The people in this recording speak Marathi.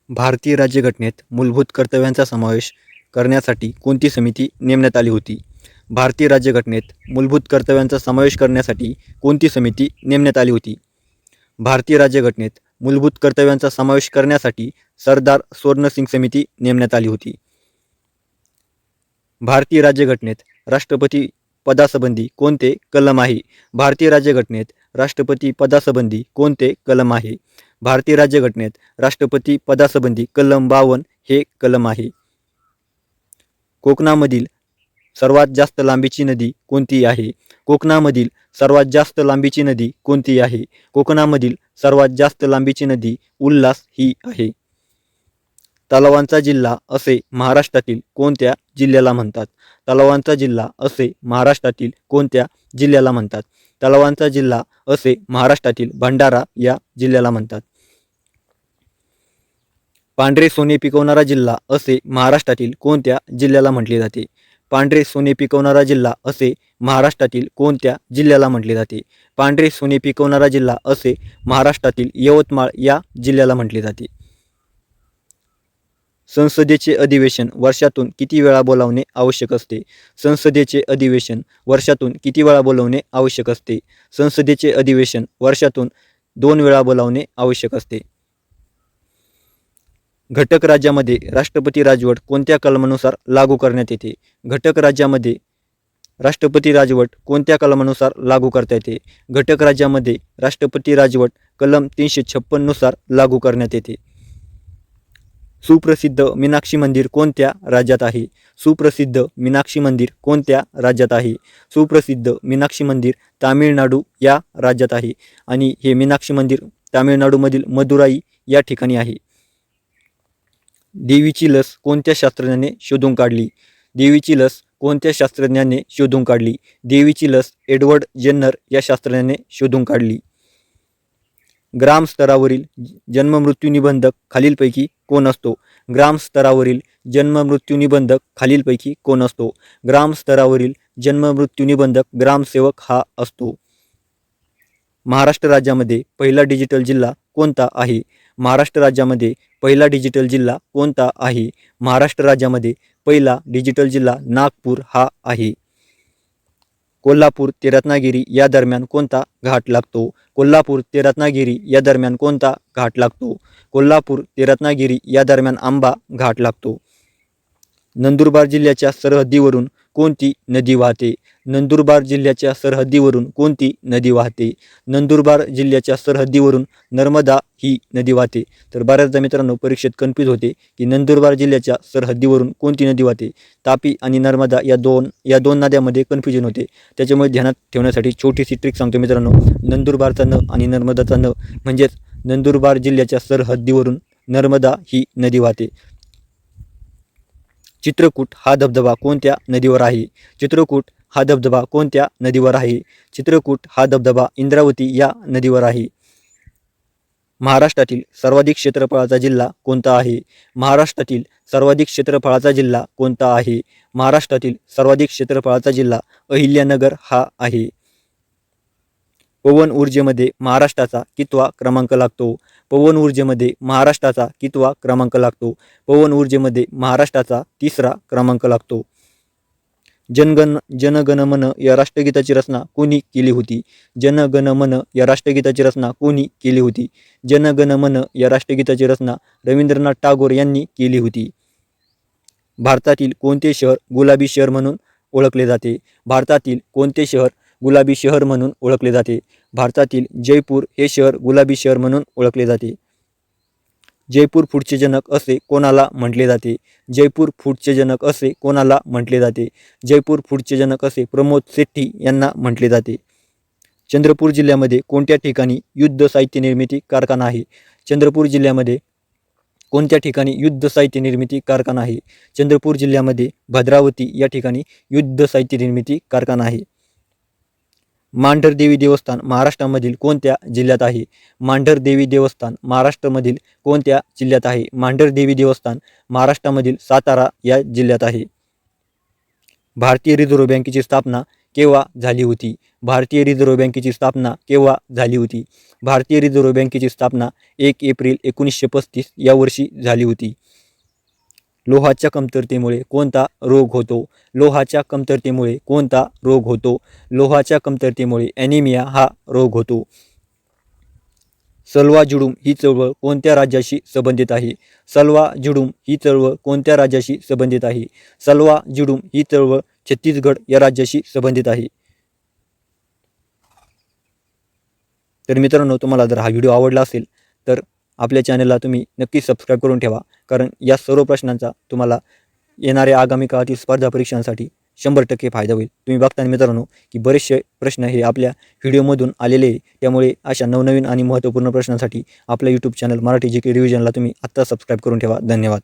भारतीय राज्यघटनेत मूलभूत कर्तव्यांचा समावेश करण्यासाठी कोणती समिती नेमण्यात आली होती? भारतीय राज्यघटनेत मूलभूत कर्तव्यांचा समावेश करण्यासाठी कोणती समिती नेमण्यात आली होती? भारतीय राज्यघटनेत मूलभूत कर्तव्यांचा समावेश करण्यासाठी सरदार स्वर्णसिंग समिती नेमण्यात आली होती. भारतीय राज्यघटनेत राष्ट्रपती पदासंबंधी कोणते कलम आहे? भारतीय राज्यघटनेत राष्ट्रपती पदासंबंधी कोणते कलम आहे? भारतीय राज्यघटनेत राष्ट्रपती पदासंबंधी कलम 52 हे कलम आहे. कोकणामधील सर्वात जास्त लांबीची नदी कोणती आहे? कोकणामधील सर्वात जास्त लांबीची नदी कोणती आहे? कोकणामधील सर्वात जास्त लांबीची नदी उल्हास ही आहे. तलावांचा जिल्हा असे महाराष्ट्रातील कोणत्या जिल्ह्याला म्हणतात? तलावांचा जिल्हा असे महाराष्ट्रातील कोणत्या जिल्ह्याला म्हणतात? तलावांचा जिल्हा असे महाराष्ट्रातील भंडारा या जिल्ह्याला म्हणतात. पांढरे सोने पिकवणारा जिल्हा असे महाराष्ट्रातील कोणत्या जिल्ह्याला म्हटले जाते? पांढरे सोने पिकवणारा जिल्हा असे महाराष्ट्रातील कोणत्या जिल्ह्याला म्हटले जाते? पांढरे सोने पिकवणारा जिल्हा असे महाराष्ट्रातील यवतमाळ या जिल्ह्याला म्हटले जाते. संसदेचे अधिवेशन वर्षातून किती वेळा बोलावणे आवश्यक असते? संसदेचे अधिवेशन वर्षातून किती वेळा बोलावणे आवश्यक असते? संसदेचे अधिवेशन वर्षातून 2 वेळा बोलावणे आवश्यक असते. घटक राज्यामध्ये राष्ट्रपती राजवट कोणत्या कलमानुसार लागू करण्यात येते? घटक राज्यामध्ये राष्ट्रपती राजवट कोणत्या कलमानुसार लागू करता येते? घटक राज्यामध्ये राष्ट्रपती राजवट कलम 356 नुसार लागू करण्यात येते. सुप्रसिद्ध मीनाक्षी मंदिर कोणत्या राज्यात आहे? सुप्रसिद्ध मीनाक्षी मंदिर कोणत्या राज्यात आहे? सुप्रसिद्ध मीनाक्षी मंदिर तामिळनाडू या राज्यात आहे आणि हे मीनाक्षी मंदिर तामिळनाडूमधील मदुराई या ठिकाणी आहे. देवीची लस कोणत्या शास्त्रज्ञाने शोधून काढली? देवीची लस कोणत्या शास्त्रज्ञाने शोधून काढली? देवीची लस एडवर्ड जेन्नर या शास्त्रज्ञाने शोधून काढली. ग्राम स्तरावरील जन्ममृत्यू निबंधक खालीलपैकी कोण असतो? ग्राम स्तरावरील जन्ममृत्यू निबंधक खालीलपैकी कोण असतो? ग्राम स्तरावरील जन्ममृत्यू निबंधक ग्रामसेवक हा असतो. महाराष्ट्र राज्यामध्ये पहिला डिजिटल जिल्हा कोणता आहे? महाराष्ट्र राज्यामध्ये पहिला डिजिटल जिल्हा कोणता आहे? महाराष्ट्र राज्यामध्ये पहिला डिजिटल जिल्हा नागपूर हा आहे. कोल्हापूर ते रत्नागिरी या दरम्यान कोणता घाट लागतो? कोल्हापूर ते रत्नागिरी या दरम्यान कोणता घाट लागतो? कोल्हापूर ते रत्नागिरी या दरम्यान आंबा घाट लागतो. नंदुरबार जिल्ह्याच्या सरहद्दीवरून कोणती नदी वाहते? नंदुरबार जिल्ह्याच्या सरहद्दीवरून कोणती नदी वाहते? नंदुरबार जिल्ह्याच्या सरहद्दीवरून नर्मदा ही नदी वाहते. तर बऱ्याचदा मित्रांनो परीक्षेत कन्फ्यूज होते की नंदुरबार जिल्ह्याच्या सरहद्दीवरून कोणती नदी वाहते. तापी आणि नर्मदा या दोन नद्यामध्ये कन्फ्युजन होते. त्याच्यामुळे ध्यानात ठेवण्यासाठी छोटीशी ट्रिक सांगतो मित्रांनो. नंदुरबारचा न आणि नर्मदाचा न म्हणजेच नंदुरबार जिल्ह्याच्या सरहद्दीवरून नर्मदा ही नदी वाहते. चित्रकूट हा धबधबा कोणत्या नदीवर आहे? चित्रकूट हा धबधबा कोणत्या नदीवर आहे? चित्रकूट हा धबधबा इंद्रावती या नदीवर आहे. महाराष्ट्रातील सर्वाधिक क्षेत्रफळाचा जिल्हा कोणता आहे? महाराष्ट्रातील सर्वाधिक क्षेत्रफळाचा जिल्हा कोणता आहे? महाराष्ट्रातील सर्वाधिक क्षेत्रफळाचा जिल्हा अहिल्यानगर हा आहे. पवन ऊर्जेमध्ये महाराष्ट्राचा कितवा क्रमांक लागतो? पवन ऊर्जेमध्ये महाराष्ट्राचा कितवा क्रमांक लागतो? पवन ऊर्जेमध्ये महाराष्ट्राचा 3रा क्रमांक लागतो. जनगण मन या राष्ट्रगीताची रचना कोणी केली होती? जनगण मन या राष्ट्रगीताची रचना कोणी केली होती? जनगण मन या राष्ट्रगीताची रचना रवींद्रनाथ टागोर यांनी केली होती. भारतातील कोणते शहर गुलाबी शहर म्हणून ओळखले जाते? भारतातील कोणते शहर गुलाबी शहर म्हणून ओळखले जाते? भारतातील जयपूर हे शहर गुलाबी शहर म्हणून ओळखले जाते. जयपूर फूडचे जनक असे कोणाला म्हटले जाते? जयपूर फूडचे जनक असे कोणाला म्हटले जाते? जयपूर फूडचे जनक असे प्रमोद सेट्टी यांना म्हटले जाते. चंद्रपूर जिल्ह्यामध्ये कोणत्या ठिकाणी युद्ध साहित्य निर्मिती कारखाना आहे? चंद्रपूर जिल्ह्यामध्ये कोणत्या ठिकाणी युद्ध साहित्य निर्मिती कारखाना आहे? चंद्रपूर जिल्ह्यामध्ये भद्रावती या ठिकाणी युद्ध साहित्य निर्मिती कारखाना आहे. मांढर देवी देवस्थान महाराष्ट्रामधील कोणत्या जिल्ह्यात आहे? मांढर देवी देवस्थान महाराष्ट्रामधील कोणत्या जिल्ह्यात आहे? मांढर देवी देवस्थान महाराष्ट्रामधील सातारा या जिल्ह्यात आहे. भारतीय रिझर्व्ह बँकेची स्थापना केव्हा झाली होती? भारतीय रिझर्व्ह बँकेची स्थापना केव्हा झाली होती? भारतीय रिझर्व्ह बँकेची स्थापना 1 एप्रिल 1935 या वर्षी झाली होती. लोहाच्या कमतरतेमुळे कोणता रोग होतो? लोहाच्या कमतरतेमुळे कोणता रोग होतो? लोहाच्या कमतरतेमुळे ॲनिमिया हा रोग होतो. सलवा जुडूम ही चळवळ कोणत्या राज्याशी संबंधित आहे? सलवा जुडूम ही चळवळ कोणत्या राज्याशी संबंधित आहे? सलवा जुडूम ही चळवळ छत्तीसगड या राज्याशी संबंधित आहे. तर मित्रांनो, तुम्हाला जर हा व्हिडिओ आवडला असेल तर आपल्या चॅनलला तुम्ही नक्की सबस्क्राईब करून ठेवा, कारण या सर्व प्रश्नांचा तुम्हाला येणाऱ्या आगामी काळातील स्पर्धा परीक्षांसाठी 100% फायदा होईल. तुम्ही बघताना मित्रांनो की बरेचसे प्रश्न हे आपल्या व्हिडिओमधून आलेले आहे. त्यामुळे अशा नवनवीन आणि महत्त्वपूर्ण प्रश्नांसाठी आपलं यूट्यूब चॅनल मराठी जी के रिव्हिजनला तुम्ही आत्ता सबस्क्राईब करून ठेवा. धन्यवाद.